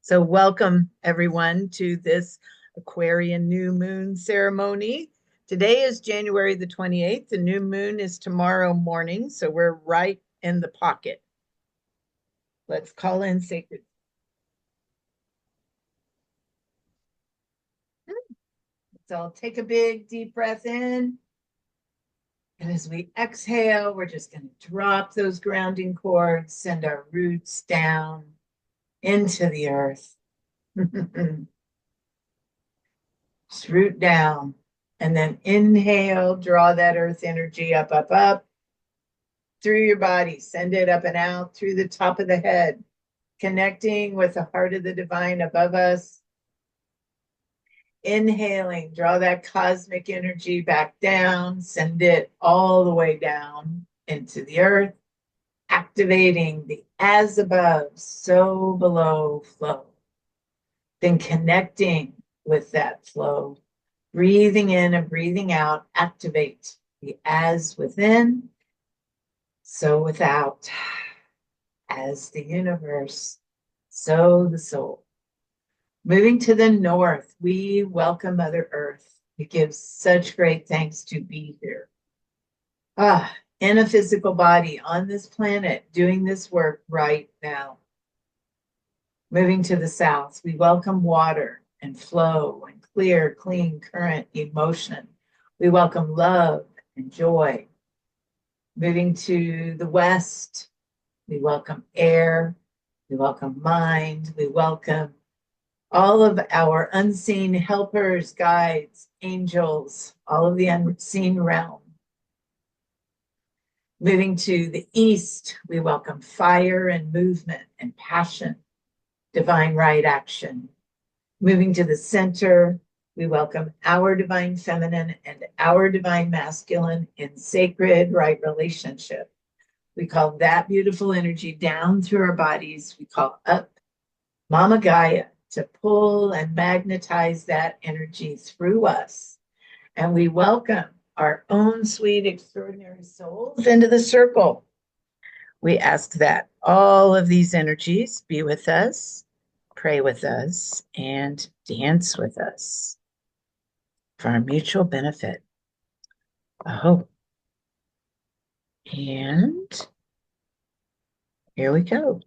So welcome everyone to this Aquarian new moon ceremony. Today is January the 28th. The new moon is tomorrow morning, so we're right in the pocket. Let's call in sacred. So take a big deep breath in. And as we exhale, we're just going to drop those grounding cords, send our roots down into the earth. Just root down. And then inhale, draw that earth energy up, up, up through your body. Send it up and out through the top of the head, connecting with the heart of the divine above us. Inhaling, draw that cosmic energy back down, send it all the way down into the earth, activating the as above, so below flow. Then connecting with that flow, breathing in and breathing out, activate the as within, so without. As the universe, so the soul. Moving to the north, we welcome Mother Earth. We give such great thanks to be here. In a physical body on this planet, doing this work right now. Moving to the south, we welcome water and flow and clear, clean current emotion. We welcome love and joy. Moving to the west, we welcome air, we welcome mind, we welcome all of our unseen helpers, guides, angels, all of the unseen realm. Moving to the east, we welcome fire and movement and passion, divine right action. Moving to the center, we welcome our divine feminine and our divine masculine in sacred right relationship. We call that beautiful energy down through our bodies. We call up Mama Gaia to pull and magnetize that energy through us. And we welcome our own sweet, extraordinary souls into the circle. We ask that all of these energies be with us, pray with us, and dance with us for our mutual benefit. Oh, and here we go.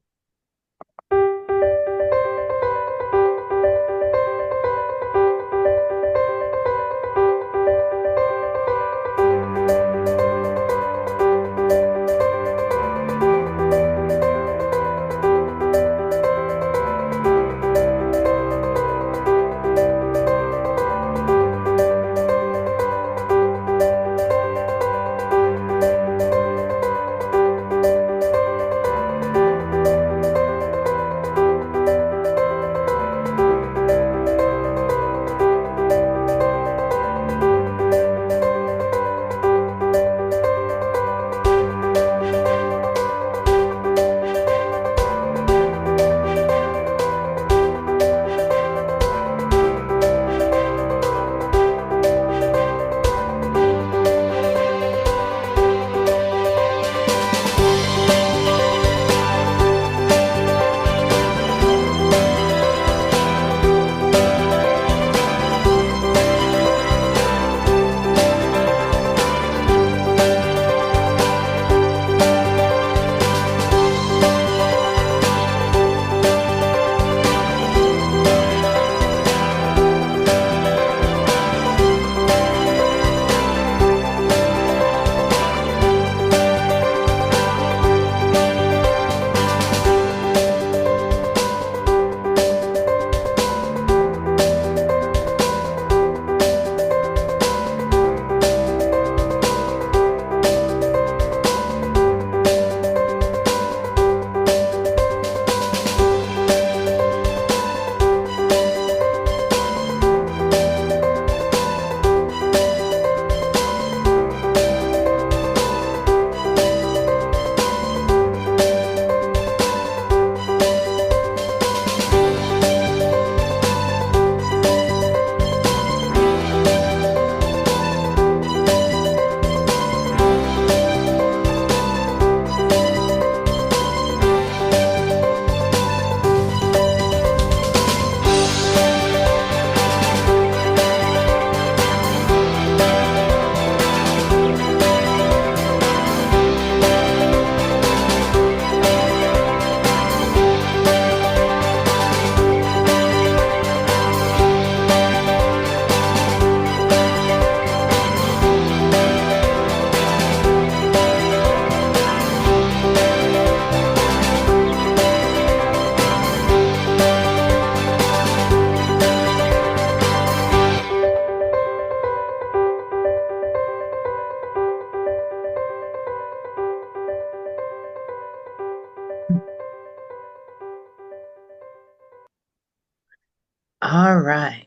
All right.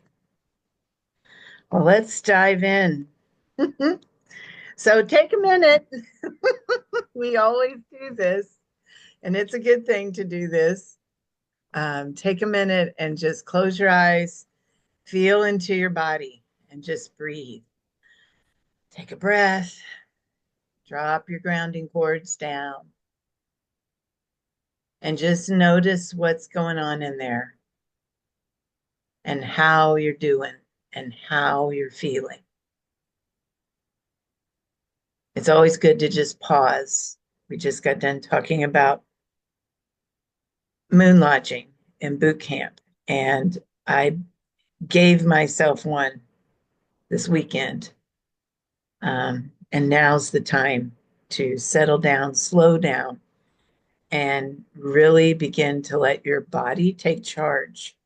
Well, let's dive in. So take a minute. We always do this, and it's a good thing to do this. Take a minute and just close your eyes, feel into your body, and just breathe. Take a breath, drop your grounding cords down, and just notice what's going on in there and how you're doing and how you're feeling. It's always good to just pause. We just got done talking about moon lodging in boot camp, and I gave myself one this weekend. And now's the time to settle down, slow down, and really begin to let your body take charge.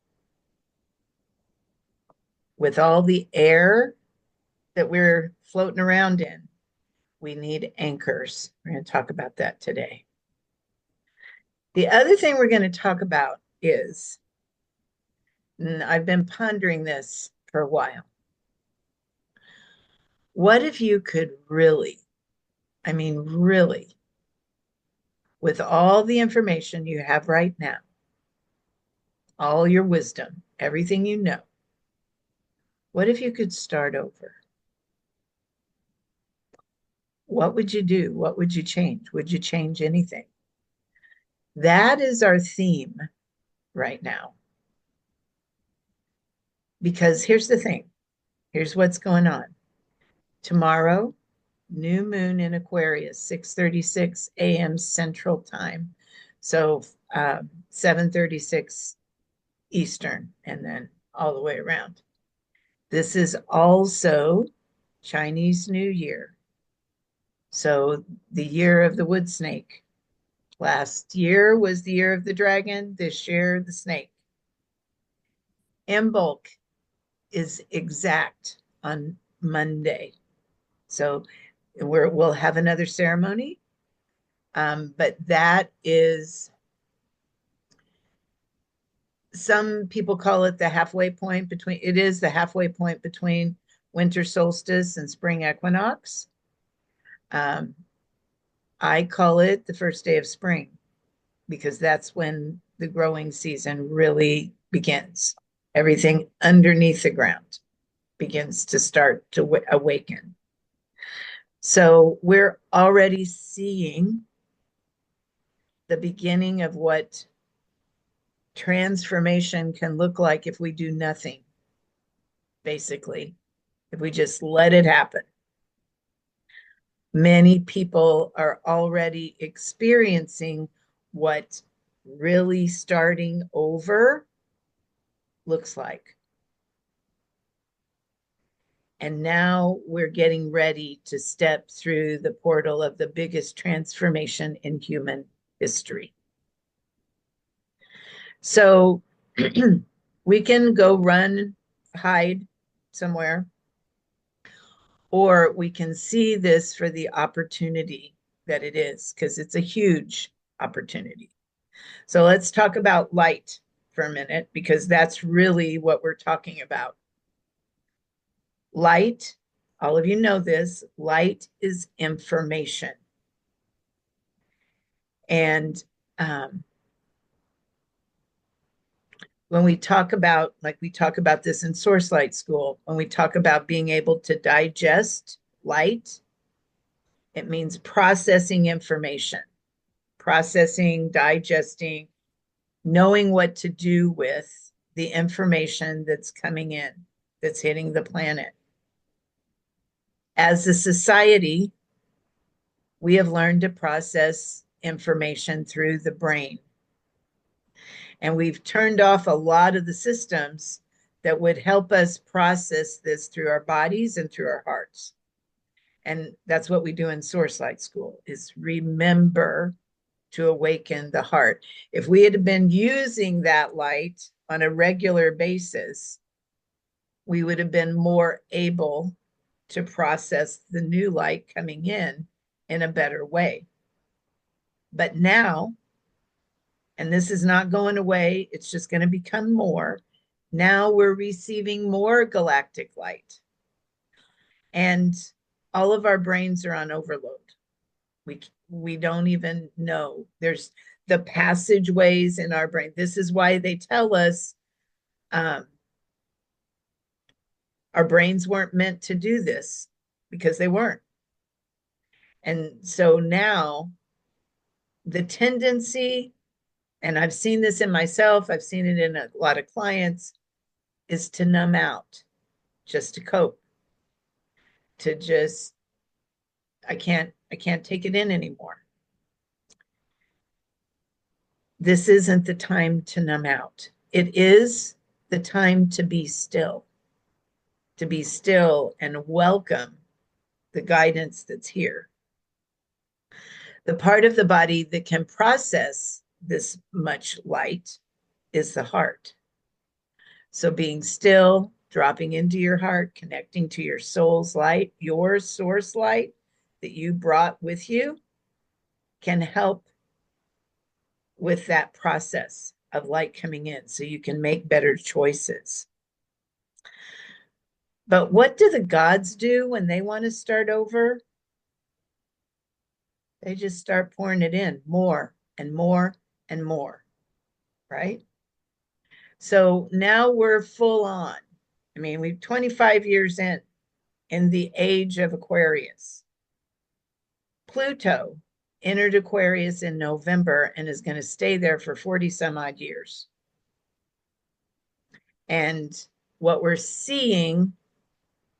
With all the air that we're floating around in, we need anchors. We're going to talk about that today. The other thing we're going to talk about is, and I've been pondering this for a while. What if you could really, I mean, really, with all the information you have right now, all your wisdom, everything you know, what if you could start over? What would you do? What would you change? Would you change anything? That is our theme right now. Because here's the thing. Here's what's going on. Tomorrow, new moon in Aquarius, 6:36 a.m. Central Time. So 7:36 Eastern, and then all the way around. This is also Chinese New Year. So the year of the wood snake. Last year was the year of the dragon, this year, the snake. Imbolc is exact on Monday. So we'll have another ceremony. But that is, some people call it the halfway point between, it is the halfway point between winter solstice and spring equinox. I call it the first day of spring because that's when the growing season really begins. Everything underneath the ground begins to start to awaken. So we're already seeing the beginning of what transformation can look like if we do nothing, basically, if we just let it happen. Many people are already experiencing what really starting over looks like. And now we're getting ready to step through the portal of the biggest transformation in human history. So we can go run, hide somewhere, or we can see this for the opportunity that it is, because it's a huge opportunity. So let's talk about light for a minute, because that's really what we're talking about. Light, all of you know this, light is information. And when we talk about, like we talk about this in Source Light School, when we talk about being able to digest light, it means processing information, processing, digesting, knowing what to do with the information that's coming in, that's hitting the planet. As a society, we have learned to process information through the brain. And we've turned off a lot of the systems that would help us process this through our bodies and through our hearts. And that's what we do in Source Light School, is remember to awaken the heart. If we had been using that light on a regular basis, we would have been more able to process the new light coming in a better way. But now, and this is not going away, it's just going to become more. Now we're receiving more galactic light. And all of our brains are on overload. We don't even know. There's the passageways in our brain. This is why they tell us um, our brains weren't meant to do this, because they weren't. And so now the tendency, and I've seen this in myself, I've seen it in a lot of clients, is to numb out, just to cope, to just, I can't take it in anymore. This isn't the time to numb out. It is the time to be still, and welcome the guidance that's here. The part of the body that can process this much light is the heart. So being still, dropping into your heart, connecting to your soul's light, your source light that you brought with you, can help with that process of light coming in so you can make better choices. But what do the gods do when they want to start over? They just start pouring it in more and more and more, right? So now we're full on. I mean, we're 25 years in the age of Aquarius. Pluto entered Aquarius in November and is going to stay there for 40 some odd years. And what we're seeing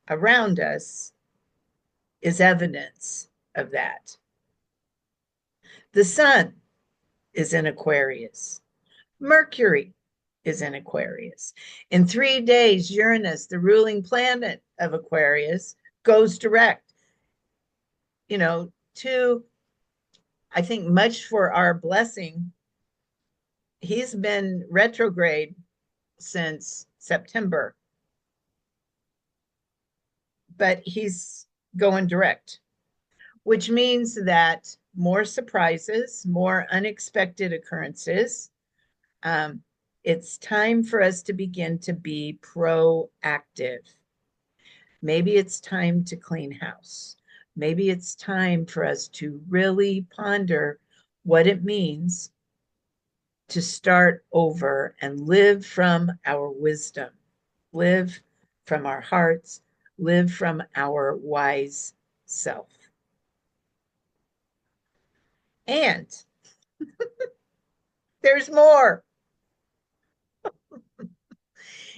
around us is evidence of that. The sun is in Aquarius. Mercury is in Aquarius. In 3 days, Uranus, the ruling planet of Aquarius, goes direct, to, I think, much for our blessing. He's been retrograde since September, but he's going direct, which means that more surprises, more unexpected occurrences. It's time for us to begin to be proactive. Maybe it's time to clean house. Maybe it's time for us to really ponder what it means to start over and live from our wisdom, live from our hearts, live from our wise self. And there's more.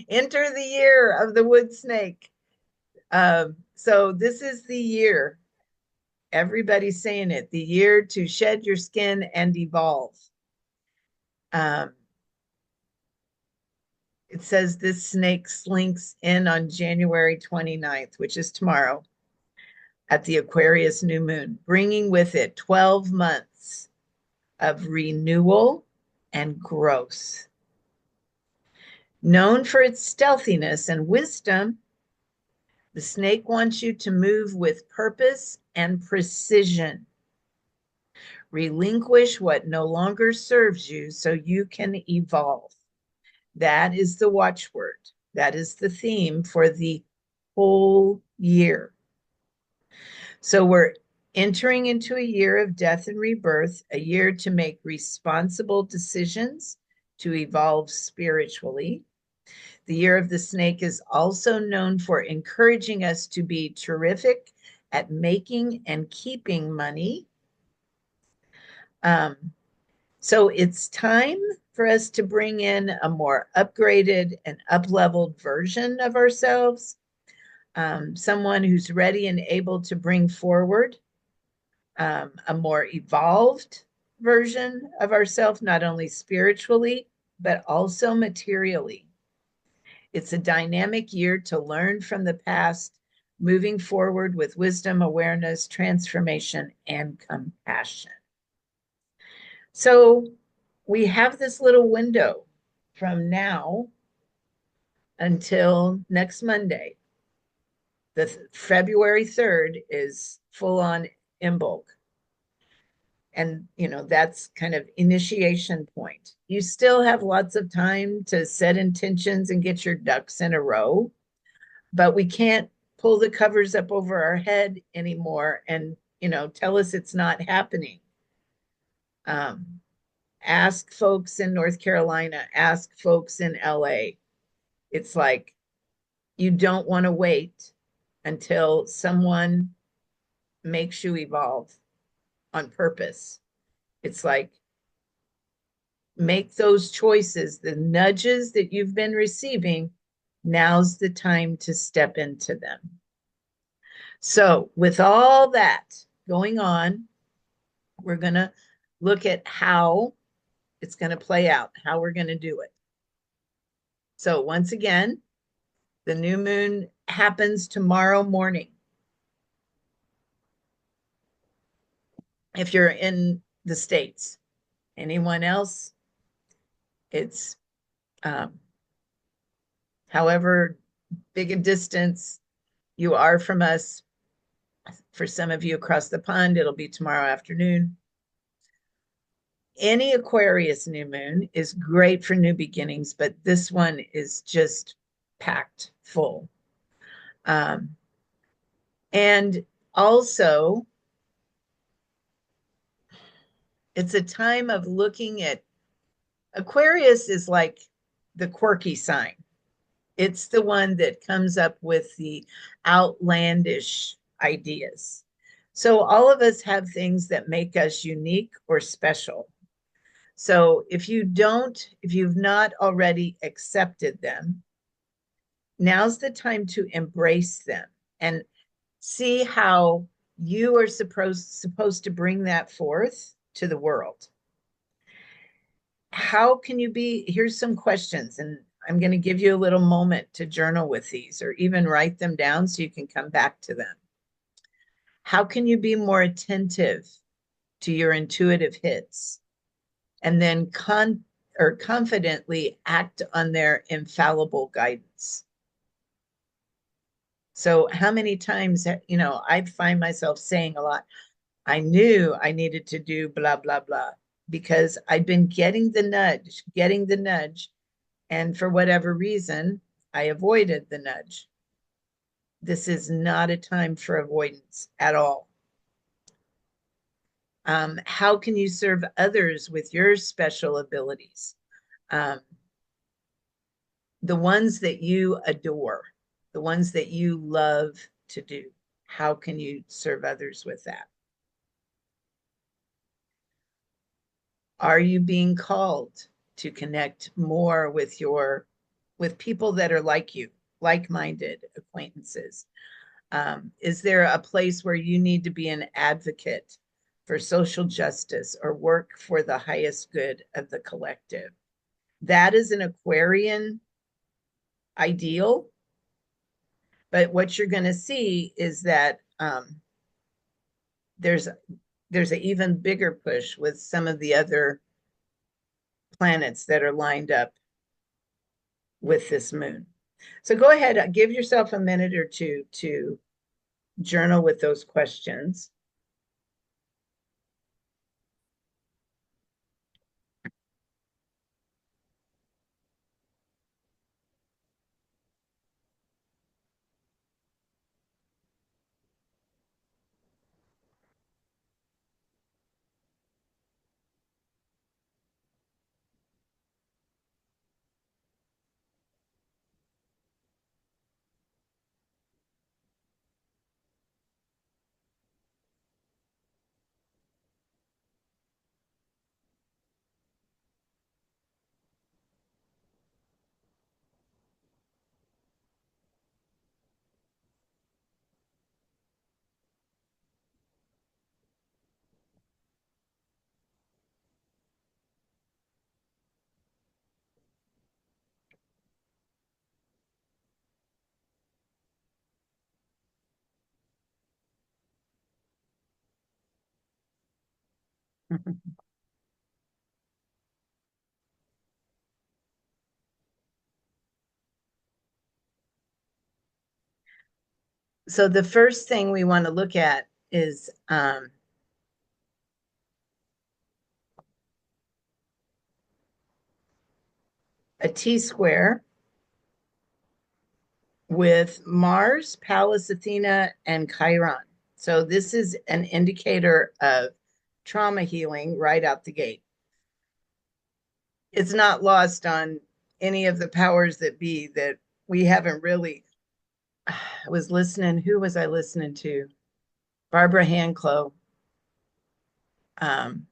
Enter the year of the wood snake. So this is the year, everybody's saying it, the year to shed your skin and evolve. It says this snake slinks in on January 29th, which is tomorrow, at the Aquarius new moon, bringing with it 12 months of renewal and growth. Known for its stealthiness and wisdom, the snake wants you to move with purpose and precision. Relinquish what no longer serves you so you can evolve. That is the watchword. That is the theme for the whole year. So we're entering into a year of death and rebirth, a year to make responsible decisions, to evolve spiritually. The year of the snake is also known for encouraging us to be terrific at making and keeping money. So it's time for us to bring in a more upgraded and up-leveled version of ourselves, someone who's ready and able to bring forward a more evolved version of ourselves, not only spiritually, but also materially. It's a dynamic year to learn from the past, moving forward with wisdom, awareness, transformation, and compassion. So we have this little window from now until next Monday. The February 3rd is full on Imbolc. And, that's kind of initiation point. You still have lots of time to set intentions and get your ducks in a row, but we can't pull the covers up over our head anymore and, tell us it's not happening. Um, Ask folks in North Carolina, ask folks in LA. It's like you don't want to wait until someone makes you evolve on purpose. It's like make those choices, the nudges that you've been receiving. Now's the time to step into them. So, with all that going on, we're going to look at how it's going to play out, how we're going to do it. So, once again, the new moon happens tomorrow morning. If you're in the States, anyone else, it's however big a distance you are from us. For some of you across the pond, it'll be tomorrow afternoon. Any Aquarius new moon is great for new beginnings, but this one is just packed full. And also, it's a time of looking at Aquarius is like the quirky sign. It's the one that comes up with the outlandish ideas. So all of us have things that make us unique or special. So if you've not already accepted them, now's the time to embrace them and see how you are supposed to bring that forth to the world. How can you be? Here's some questions, and I'm going to give you a little moment to journal with these or even write them down so you can come back to them. How can you be more attentive to your intuitive hits and then confidently act on their infallible guidance? So how many times, I find myself saying a lot, I knew I needed to do blah, blah, blah, because I'd been getting the nudge. And for whatever reason, I avoided the nudge. This is not a time for avoidance at all. How can you serve others with your special abilities? The ones that you adore, the ones that you love to do. How can you serve others with that? Are you being called to connect more with people that are like you, like-minded acquaintances? Is there a place where you need to be an advocate for social justice or work for the highest good of the collective? That is an Aquarian ideal. But what you're going to see is that there's an even bigger push with some of the other planets that are lined up with this moon. So go ahead, give yourself a minute or two to journal with those questions. So the first thing we want to look at is a T square with Mars, Pallas Athena, and Chiron. So this is an indicator of trauma healing right out the gate. It's not lost on any of the powers that be that we haven't really. I was listening. Who was I listening to? Barbara Hanclough, um,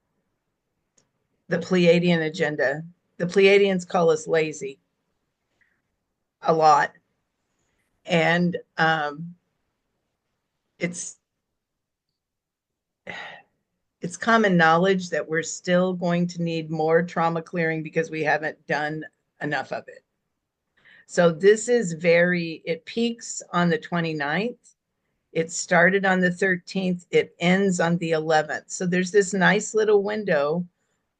the Pleiadian agenda. The Pleiadians call us lazy a lot. And it's it's common knowledge that we're still going to need more trauma clearing because we haven't done enough of it. So this is it peaks on the 29th. It started on the 13th. It ends on the 11th. So there's this nice little window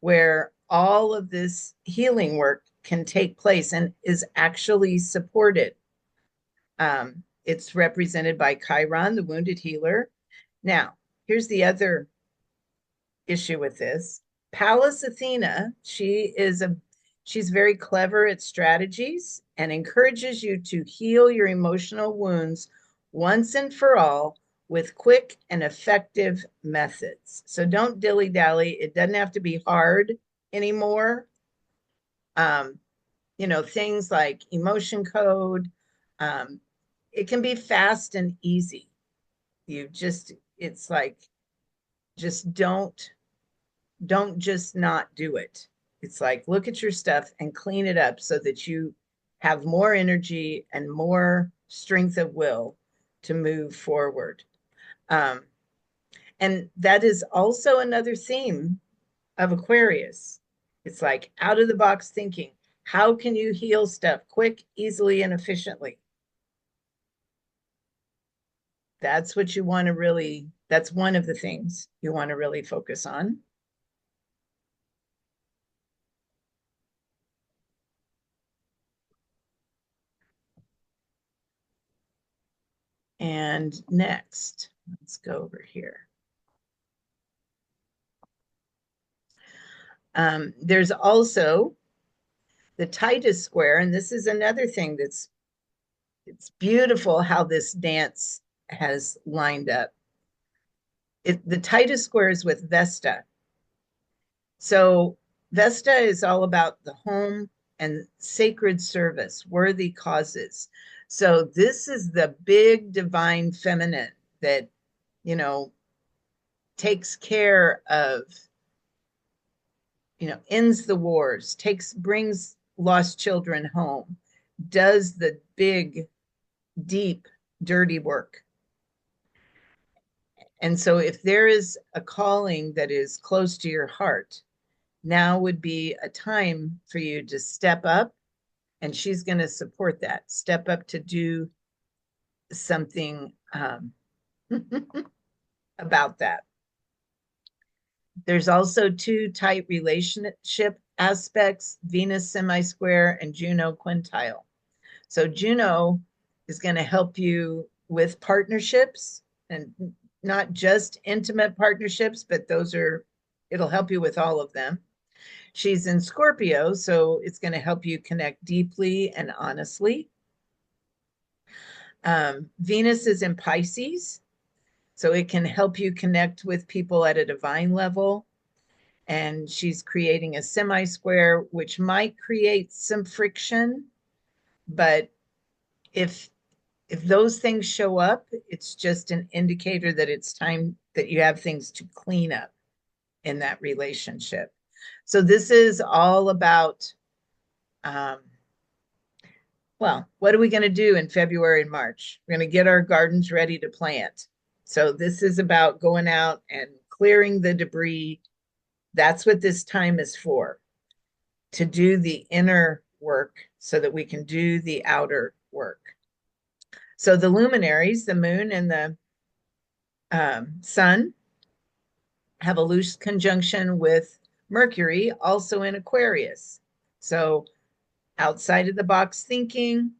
where all of this healing work can take place and is actually supported. It's represented by Chiron, the wounded healer. Now, here's the other issue with this. Pallas Athena, she's very clever at strategies and encourages you to heal your emotional wounds once and for all with quick and effective methods. So don't dilly-dally. It doesn't have to be hard anymore. Um, things like emotion code. It can be fast and easy. It's like, just don't just not do it. It's like, look at your stuff and clean it up so that you have more energy and more strength of will to move forward. And that is also another theme of Aquarius. It's like out of the box thinking. How can you heal stuff quick, easily, and efficiently? That's what you want to really, that's one of the things you want to really focus on. And next, let's go over here. There's also the Titus square, and this is another thing it's beautiful how this dance has lined up. The Titus square is with Vesta. So Vesta is all about the home and sacred service, worthy causes. So this is the big divine feminine that, takes care of, ends the wars, brings lost children home, does the big, deep, dirty work. And so if there is a calling that is close to your heart, now would be a time for you to step up, and she's going to support that. Step up to do something about that. There's also two tight relationship aspects, Venus semi-square and Juno quintile. So Juno is going to help you with partnerships, and not just intimate partnerships, but it'll help you with all of them. She's in Scorpio, so it's going to help you connect deeply and honestly. Venus is in Pisces, so it can help you connect with people at a divine level. And she's creating a semi-square, which might create some friction, but if those things show up, it's just an indicator that it's time that you have things to clean up in that relationship. So this is all about, what are we going to do in February and March? We're going to get our gardens ready to plant. So this is about going out and clearing the debris. That's what this time is for, to do the inner work so that we can do the outer work. So the luminaries, the moon and the sun, have a loose conjunction with Mercury, also in Aquarius. So outside of the box thinking,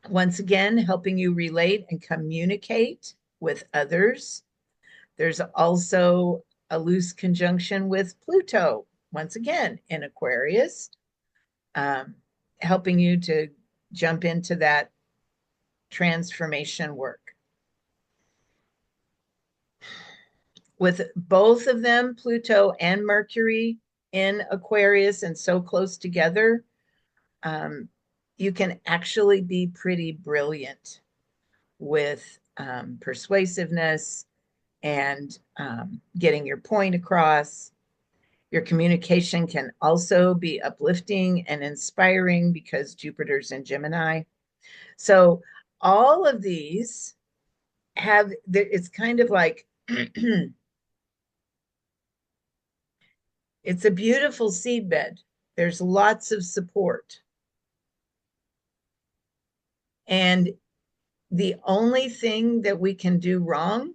once again, helping you relate and communicate with others. There's also a loose conjunction with Pluto, once again in Aquarius, um, helping you to jump into that transformation work. With both of them, Pluto and Mercury in Aquarius and so close together, you can actually be pretty brilliant with persuasiveness and getting your point across. Your communication can also be uplifting and inspiring because Jupiter's in Gemini. So all of these have, it's kind of like, it's a beautiful seedbed. There's lots of support. And the only thing that we can do wrong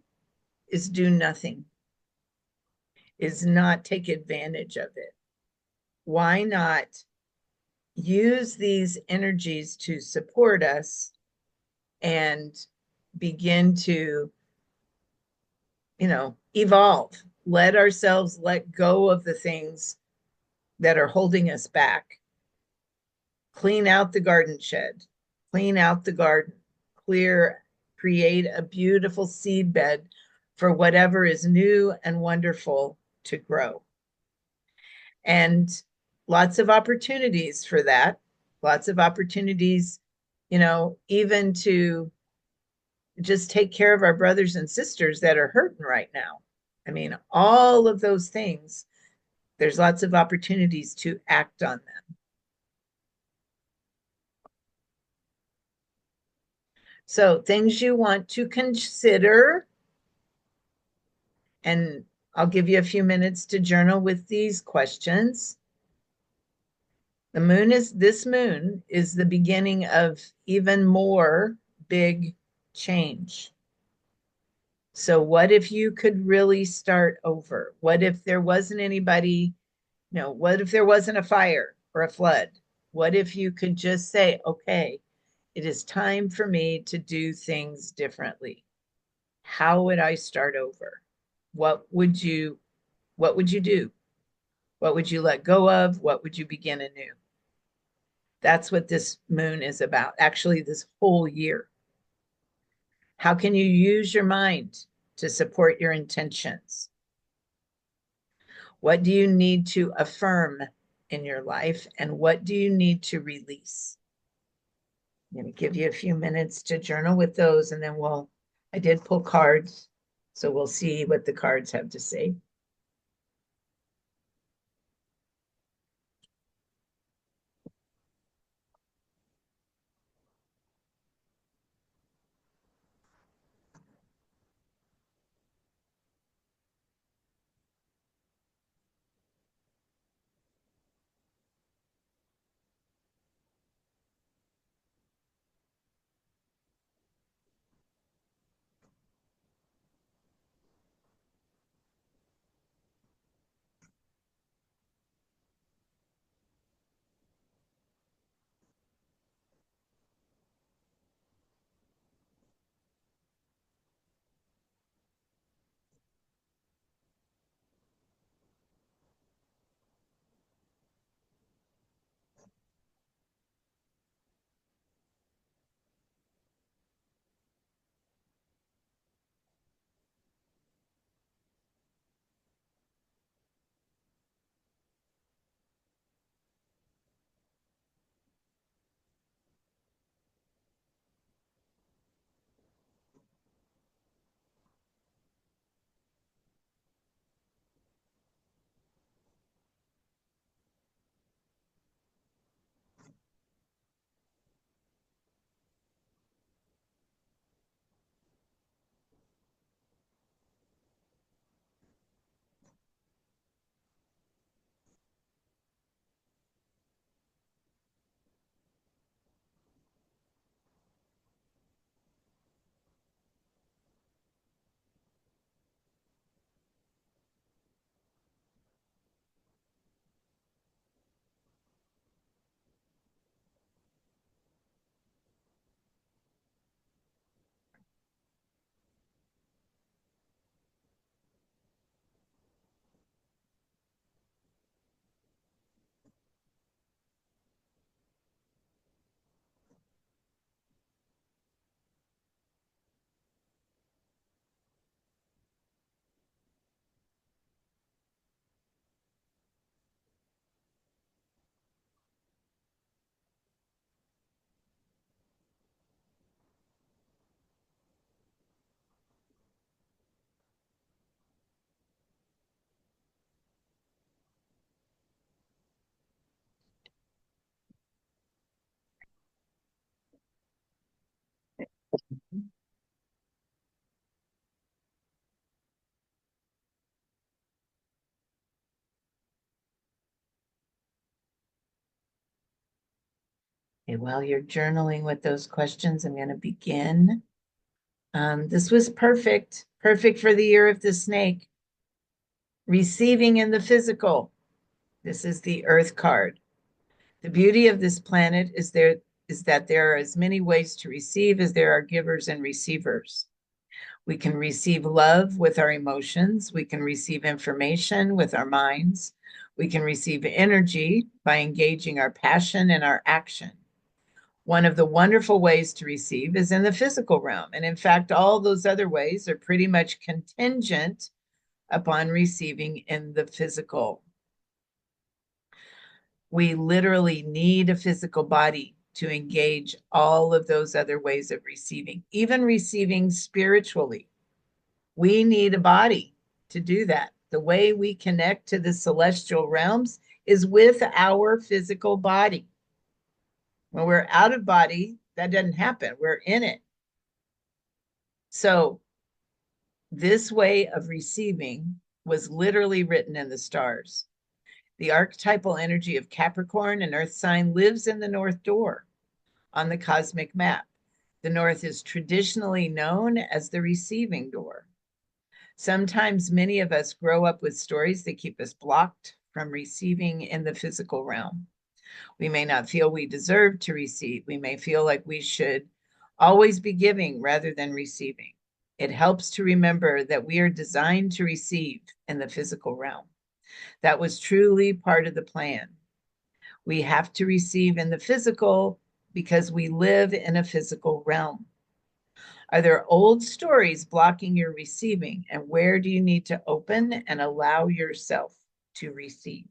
is do nothing, is not take advantage of it. Why not use these energies to support us and begin to, evolve? Let ourselves let go of the things that are holding us back. Clean out the garden shed, clean out the garden, clear, create a beautiful seed bed for whatever is new and wonderful to grow. And lots of opportunities for that, lots of opportunities, even to just take care of our brothers and sisters that are hurting right now. I mean, all of those things, there's lots of opportunities to act on them. So, things you want to consider, and I'll give you a few minutes to journal with these questions. This moon is the beginning of even more big change. So, what if you could really start over? What if there wasn't anybody? What if there wasn't a fire or a flood? What if you could just say, okay, it is time for me to do things differently? How would I start over? What would you do? What would you let go of? What would you begin anew? That's what this moon is about, actually, this whole year. How can you use your mind to support your intentions? What do you need to affirm in your life, and what do you need to release? I'm going to give you a few minutes to journal with those, and then I did pull cards, so we'll see what the cards have to say. Okay, while you're journaling with those questions, I'm going to begin. This was perfect, perfect for the year of the snake. Receiving in the physical. This is the Earth card. The beauty of this planet is that there are as many ways to receive as there are givers and receivers. We can receive love with our emotions. We can receive information with our minds. We can receive energy by engaging our passion and our action. One of the wonderful ways to receive is in the physical realm. And in fact, all those other ways are pretty much contingent upon receiving in the physical. We literally need a physical body to engage all of those other ways of receiving, even receiving spiritually. We need a body to do that. The way we connect to the celestial realms is with our physical body. When we're out of body, that doesn't happen. We're in it. So, this way of receiving was literally written in the stars. The archetypal energy of Capricorn, an earth sign, lives in the North Door on the cosmic map. The North is traditionally known as the receiving door. Sometimes many of us grow up with stories that keep us blocked from receiving in the physical realm. We may not feel we deserve to receive. We may feel like we should always be giving rather than receiving. It helps to remember that we are designed to receive in the physical realm. That was truly part of the plan. We have to receive in the physical because we live in a physical realm. Are there old stories blocking your receiving? And where do you need to open and allow yourself to receive?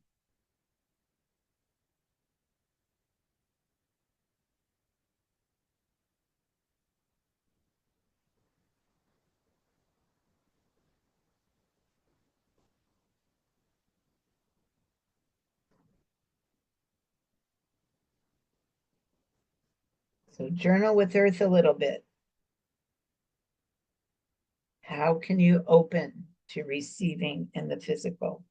So journal with Earth a little bit. How can you open to receiving in the physical?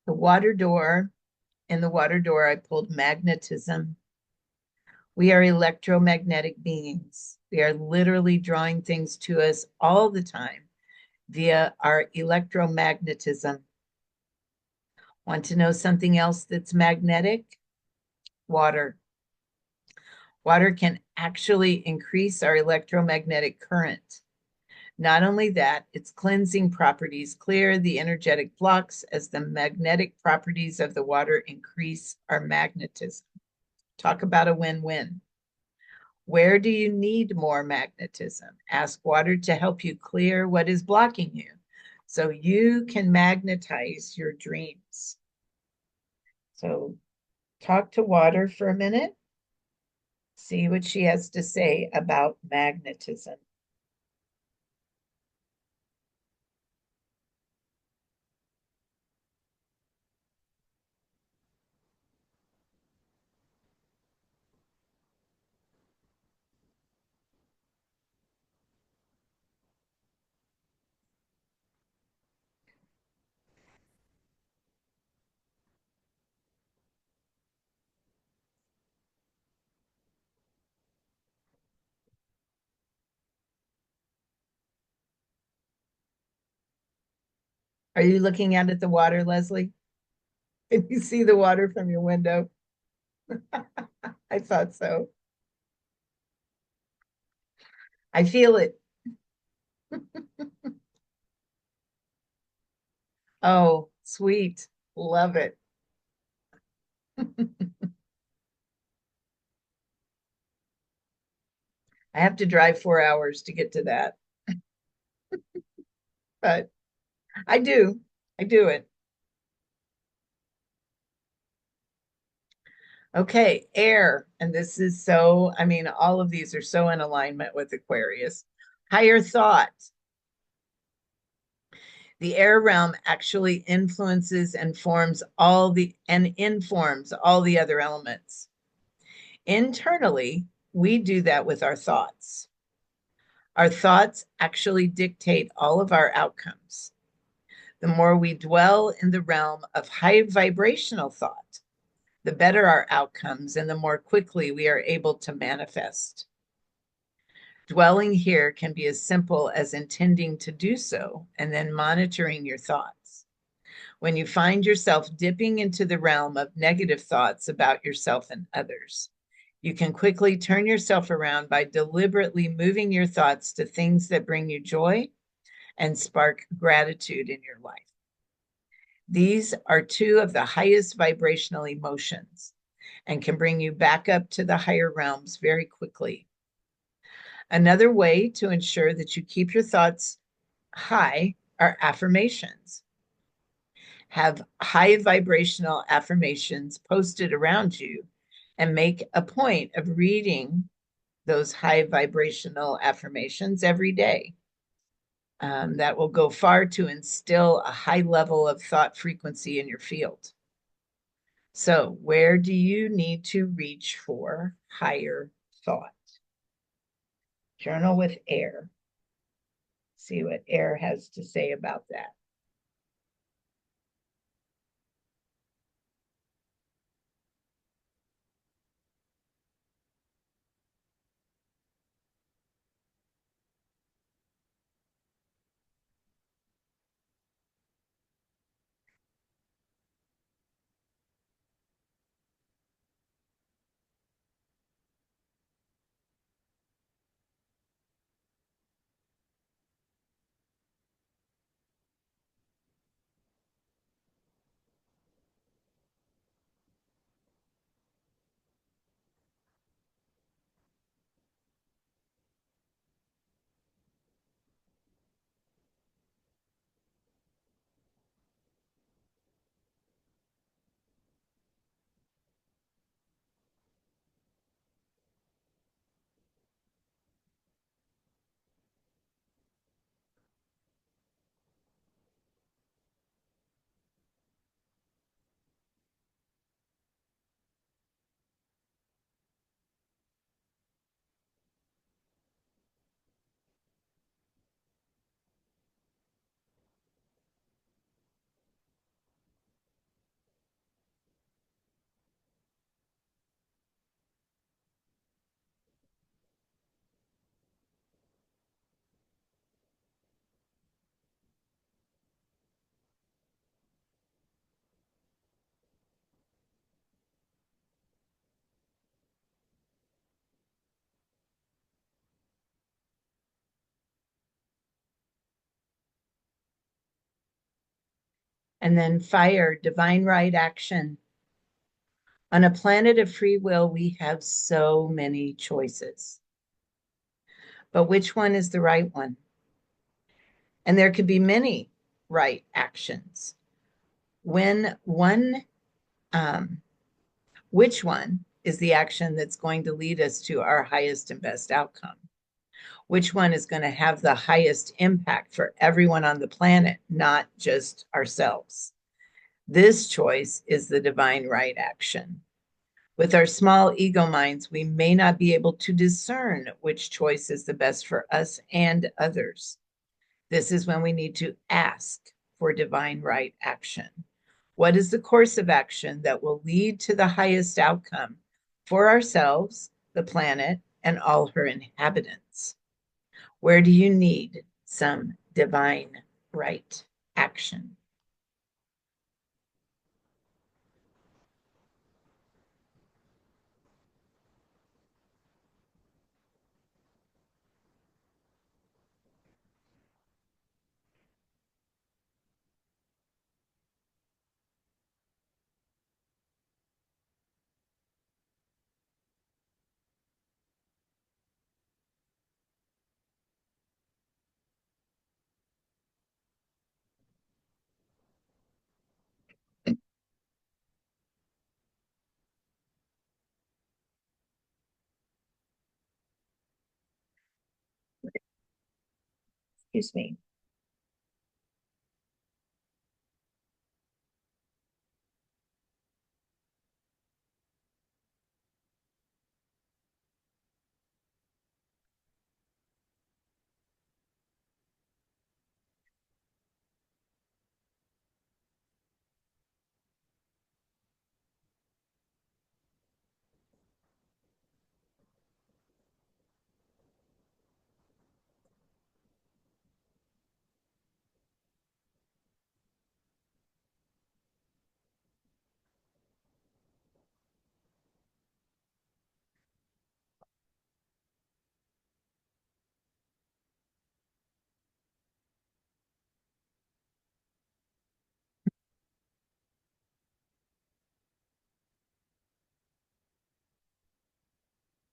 The water door, in the water door, I pulled magnetism. We are electromagnetic beings. We are literally drawing things to us all the time via our electromagnetism. Want to know something else that's magnetic? Water. Water can actually increase our electromagnetic current. Not only that, its cleansing properties clear the energetic blocks as the magnetic properties of the water increase our magnetism. Talk about a win-win. Where do you need more magnetism? Ask water to help you clear what is blocking you so you can magnetize your dreams. So talk to water for a minute. See what she has to say about magnetism. Are you looking out at the water, Leslie? Can you see the water from your window? I thought so. I feel it. Oh, sweet. Love it. I have to drive 4 hours to get to that, but I do. I do it. Okay, air. And this is so, I mean, all of these are so in alignment with Aquarius. Higher thought. The air realm actually influences and informs all the other elements. Internally, we do that with our thoughts. Our thoughts actually dictate all of our outcomes. The more we dwell in the realm of high vibrational thought, the better our outcomes and the more quickly we are able to manifest. Dwelling here can be as simple as intending to do so and then monitoring your thoughts. When you find yourself dipping into the realm of negative thoughts about yourself and others, you can quickly turn yourself around by deliberately moving your thoughts to things that bring you joy and spark gratitude in your life. These are two of the highest vibrational emotions and can bring you back up to the higher realms very quickly. Another way to ensure that you keep your thoughts high are affirmations. Have high vibrational affirmations posted around you and make a point of reading those high vibrational affirmations every day. That will go far to instill a high level of thought frequency in your field. So, where do you need to reach for higher thought? Journal with air. See what air has to say about that. And then fire, divine right action. On a planet of free will, we have so many choices. But which one is the right one? And there could be many right actions. When one, um, which one is the action that's going to lead us to our highest and best outcome? Which one is going to have the highest impact for everyone on the planet, not just ourselves? This choice is the divine right action. With our small ego minds, we may not be able to discern which choice is the best for us and others. This is when we need to ask for divine right action. What is the course of action that will lead to the highest outcome for ourselves, the planet, and all her inhabitants? Where do you need some divine right action? Excuse me.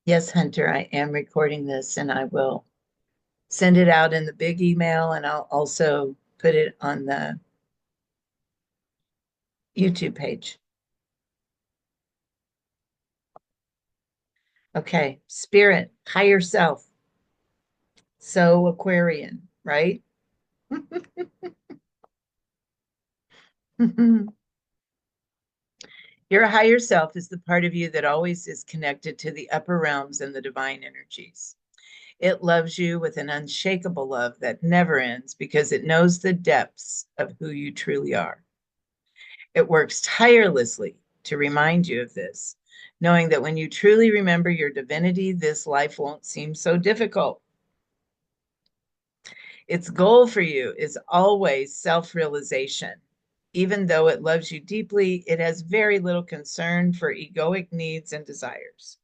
Yes, Hunter, I am recording this and I will send it out in the big email and I'll also put it on the YouTube page. Okay, spirit, higher self. So Aquarian, right? Your higher self is the part of you that always is connected to the upper realms and the divine energies. It loves you with an unshakable love that never ends because it knows the depths of who you truly are. It works tirelessly to remind you of this, knowing that when you truly remember your divinity, this life won't seem so difficult. Its goal for you is always self realization. Even though it loves you deeply, it has very little concern for egoic needs and desires.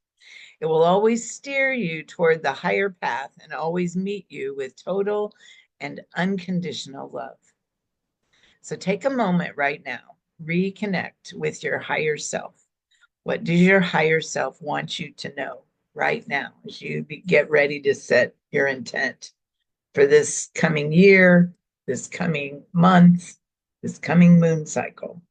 It will always steer you toward the higher path and always meet you with total and unconditional love. So take a moment right now, reconnect with your higher self. What does your higher self want you to know right now as you get ready to set your intent for this coming year, this coming month, this coming moon cycle?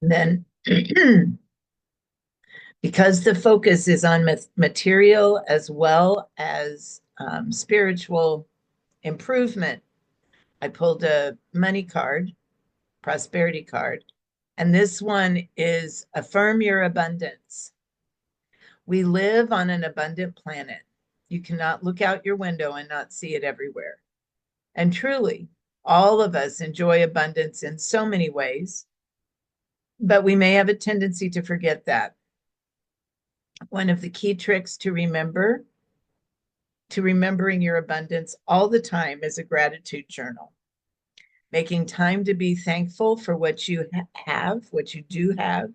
And then, because the focus is on material as well as spiritual improvement, I pulled a money card, prosperity card, and this one is affirm your abundance. We live on an abundant planet. You cannot look out your window and not see it everywhere. And truly, all of us enjoy abundance in so many ways, but we may have a tendency to forget that. One of the key tricks to remembering your abundance all the time is a gratitude journal. Making time to be thankful for what you have, what you do have,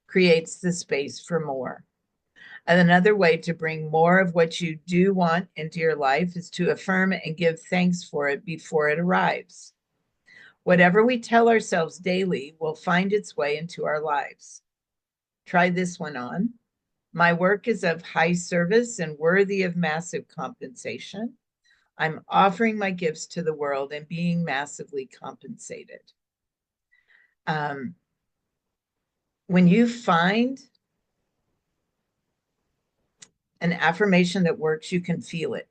creates the space for more. And another way to bring more of what you do want into your life is to affirm and give thanks for it before it arrives. Whatever we tell ourselves daily will find its way into our lives. Try this one on. My work is of high service and worthy of massive compensation. I'm offering my gifts to the world and being massively compensated. Um, when you find an affirmation that works, you can feel it.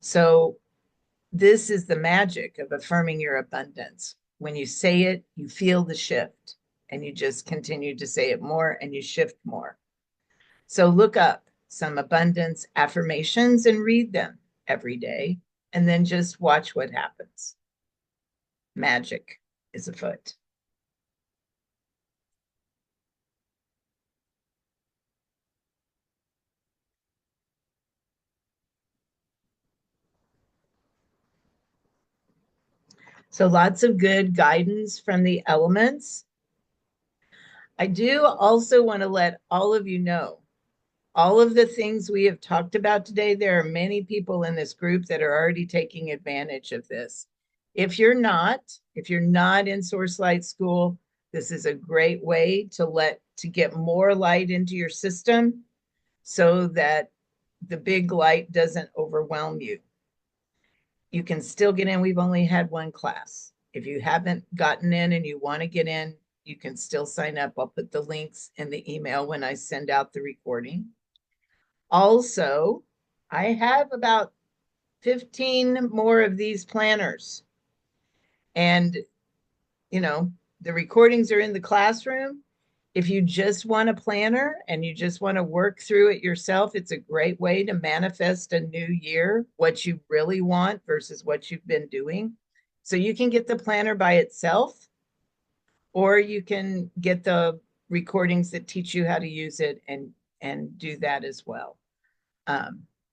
So this is the magic of affirming your abundance. When you say it, you feel the shift, and you just continue to say it more and you shift more. So look up some abundance affirmations and read them every day, and then just watch what happens. Magic is afoot. So lots of good guidance from the elements. I do also want to let all of you know, all of the things we have talked about today, there are many people in this group that are already taking advantage of this. If you're not in Source Light School, this is a great way to get more light into your system so that the big light doesn't overwhelm you. You can still get in. We've only had one class. If you haven't gotten in and you want to get in, you can still sign up. I'll put the links in the email when I send out the recording. Also, I have about 15 more of these planners. And, you know, the recordings are in the classroom. If you just want a planner and you just want to work through it yourself, it's a great way to manifest a new year, what you really want versus what you've been doing. So you can get the planner by itself, or you can get the recordings that teach you how to use it and do that as well.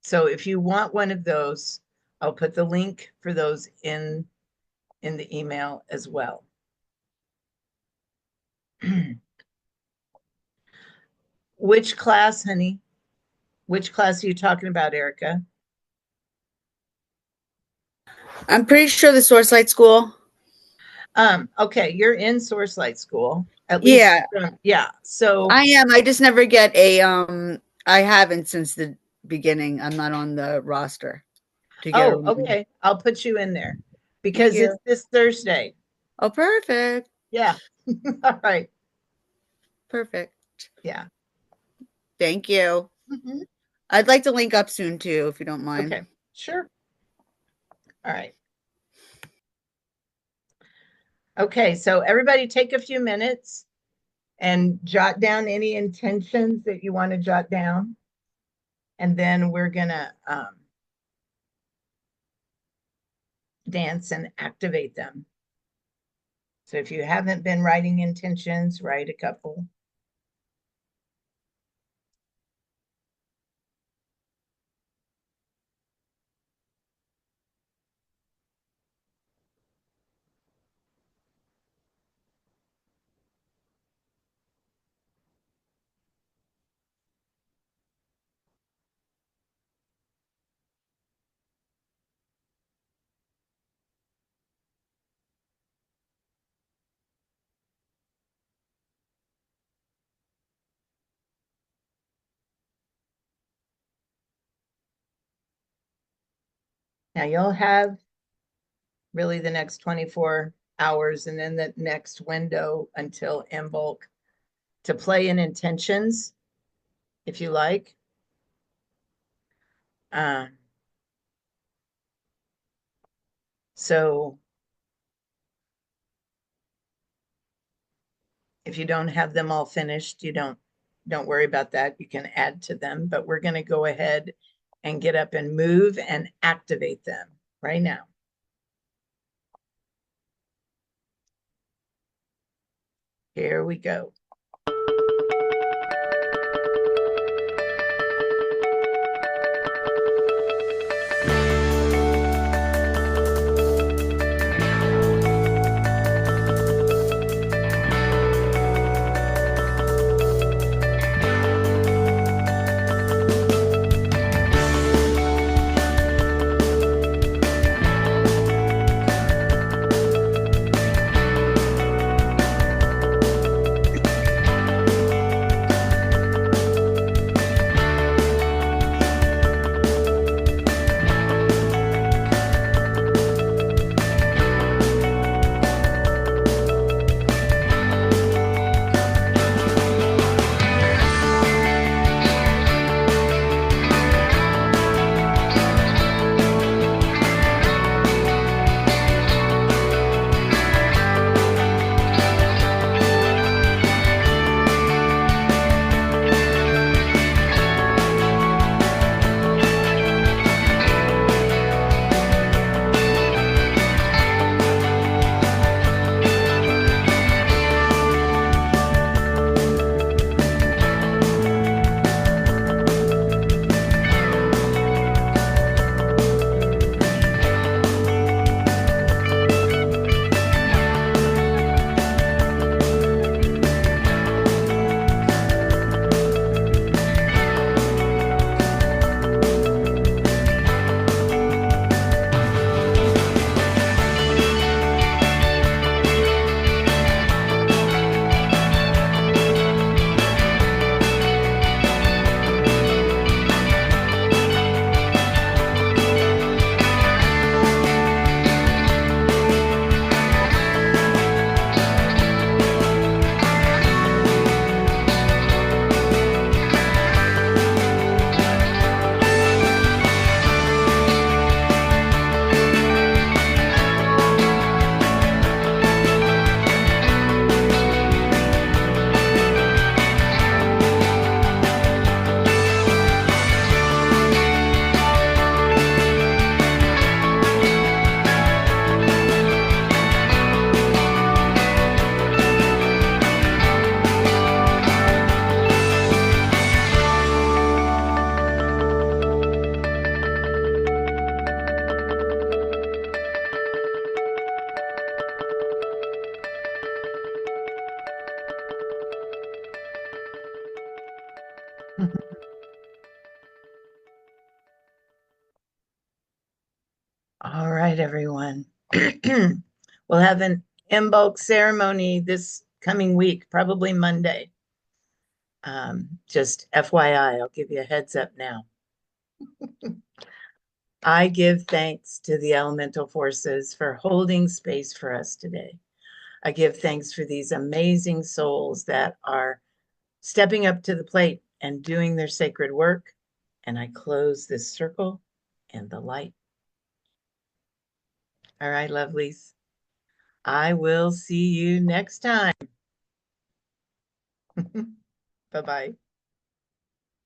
So if you want one of those, I'll put the link for those in the email as well. Which class, honey? Which class are you talking about, Erica? I'm pretty sure the Source Light School. Okay, you're in Source Light School. At least, yeah. So I am. I just never get a I haven't since the beginning. I'm not on the roster. Okay. I'll put you in there because it's this Thursday. Oh, perfect. Yeah. All right. Perfect. Yeah. Thank you. Mm-hmm. I'd like to link up soon too, if you don't mind. Okay, sure. All right. Okay, so everybody take a few minutes and jot down any intentions that you want to jot down. And then we're gonna dance and activate them. So if you haven't been writing intentions, write a couple. Now you'll have really the next 24 hours and then the next window until Imbolc to play in intentions, if you like. So if you don't have them all finished, you don't worry about that. You can add to them, but we're going to go ahead and get up and move and activate them right now. Here we go. All right, everyone. We'll have an Imbolc ceremony this coming week, probably Monday. Just FYI, I'll give you a heads up now. I give thanks to the elemental forces for holding space for us today. I give thanks for these amazing souls that are stepping up to the plate and doing their sacred work. And I close this circle and the light. All right, lovelies. I will see you next time. Bye bye.